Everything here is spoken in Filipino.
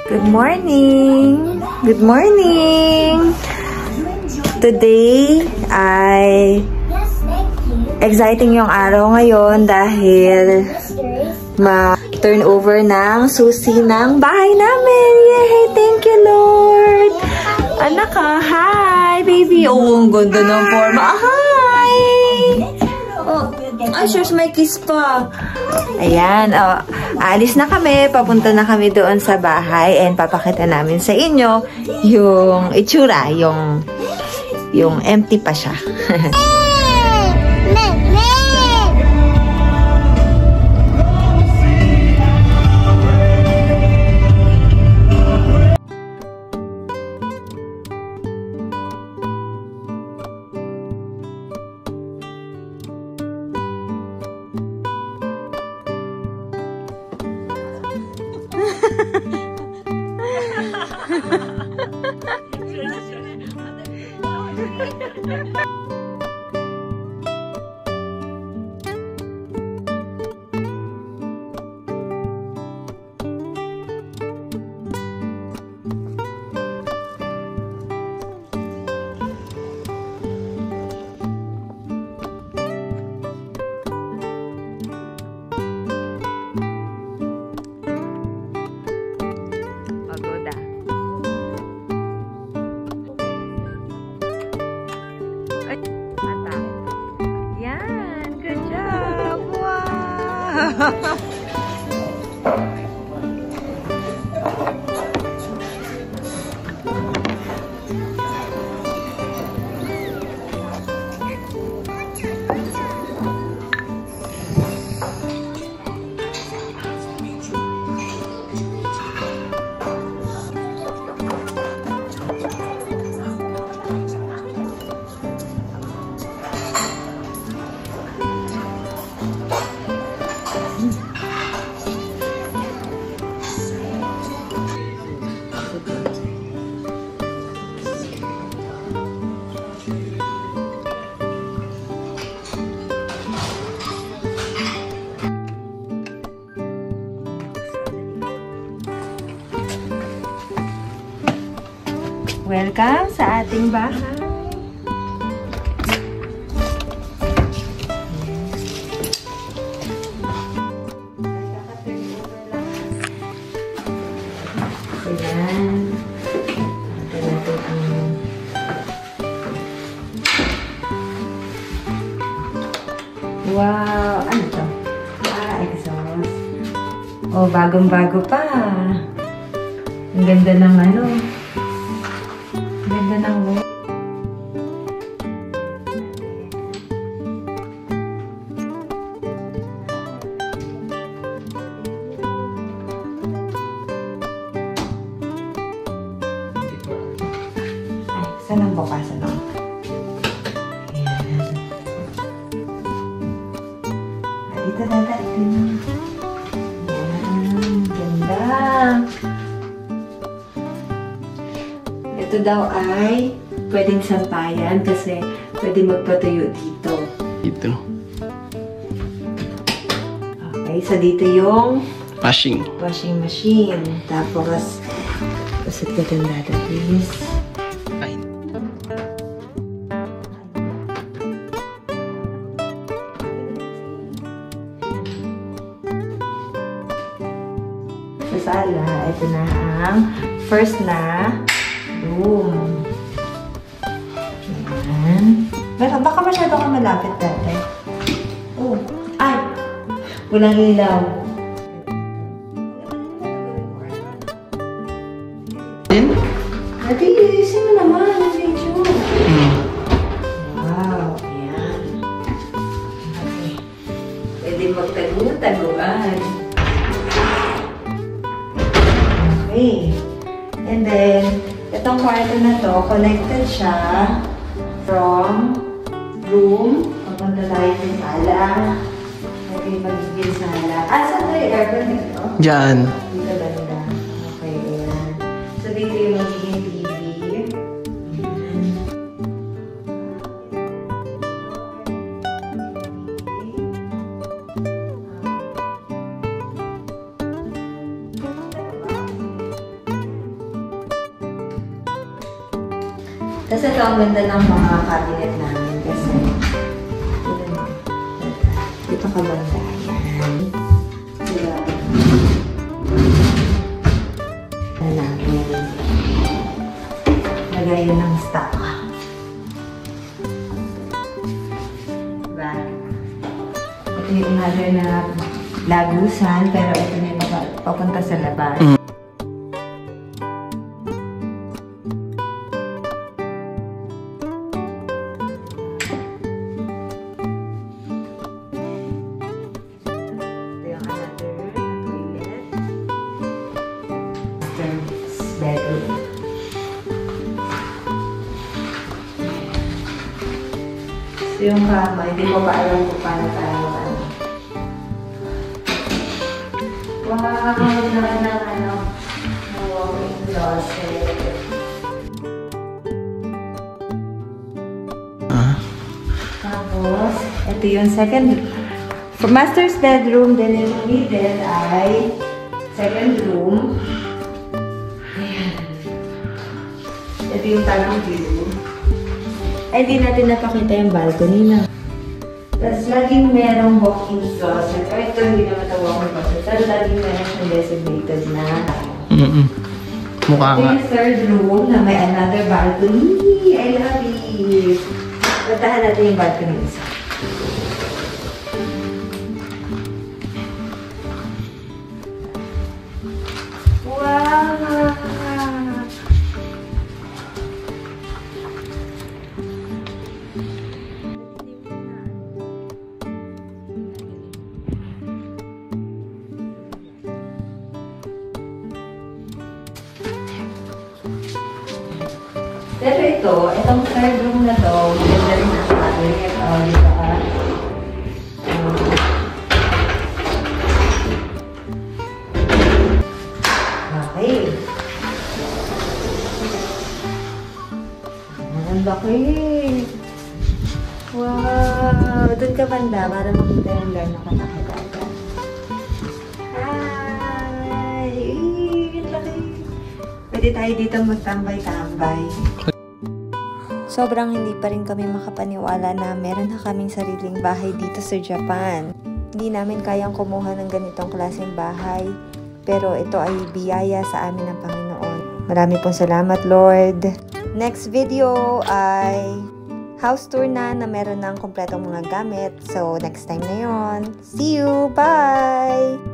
Good morning! Good morning! Today ay exciting yung araw ngayon dahil ma-turn over ng susi ng bahay namin. Yay! Thank you, Lord! Anak ka, hi! Baby! Oh, ang ganda ng forma. Hi! Oh, ay, sure, may kiss pa. Ayan, oh, alis na kami. Papunta na kami doon sa bahay and papakita namin sa inyo yung itsura, yung empty pa siya. Welcome sa ating bahay. Ayan. Wow! Ano to? Exhaust. Oh, bagong-bago pa. Ang ganda ng ano. Ganda ng wood. Ay, saan ang bukasan ako? Ayan. Dito na natin. Ayan. Ganda. Ito daw ay pwedeng sampayan kasi pwede magpatuyo dito. Dito. Okay, so dito yung Washing machine. Tapos, pasat ka din natin, please. Fine. Sa sala, ito na ang first na room. Ayan. Pero baka masyado ka malapit dati. Oh. Ay! Walang ilaw. Then? Dati, ilisin mo naman ang video. Wow. Ayan. Okay. Pwede magtago-taguan. Okay. And then, itong kwarto na to, connected siya from room. Papunta tayo sa sala. Okay, magiging sala. Saan tayo aircon dito? Diyan. Dito banda. Okay, ayan. So, dito yung magiging TV. Tapos ito ang ganda ng mga cabinet namin kasi dito ka banda. Yan. Diba? Na namin. Lagay yun ng stock. Diba? Ito yung another na lagusan, pero ito na yung papunta sa labas. Bedroom. So yung kama, hindi ko pa alam kung paano tayo ano. Wow! Naman ng ano, ng walk-in closet. Tapos, ito yung second, for master's bedroom, then yung middle ay second room. Ito yung tagong view. Ay, di natin napakita yung balcony na. Tapos, laging merong walk-in closet. Or ito, hindi naman ito walk-in closet. Pero laging meron siyang designated na. Mukha ito nga. yung third room na may another balcony. I love it. Puntahan natin yung balcony isa. Wow! Pero itong third room na to, maganda rin ang cabinet. Okay. Ang laki. Wow! Doon ka banda para makita yung lugar na katakagata. Hi! Ang laki. Pwede tayo dito magtambay-tambay. Sobrang hindi pa rin kami makapaniwala na meron na kaming sariling bahay dito sa Japan. Hindi namin kayang kumuha ng ganitong klaseng bahay, pero ito ay biyaya sa amin ng Panginoon. Marami pong salamat, Lord. Next video ay house tour na meron ng kompletong mga gamit. So, next time na yon. See you! Bye!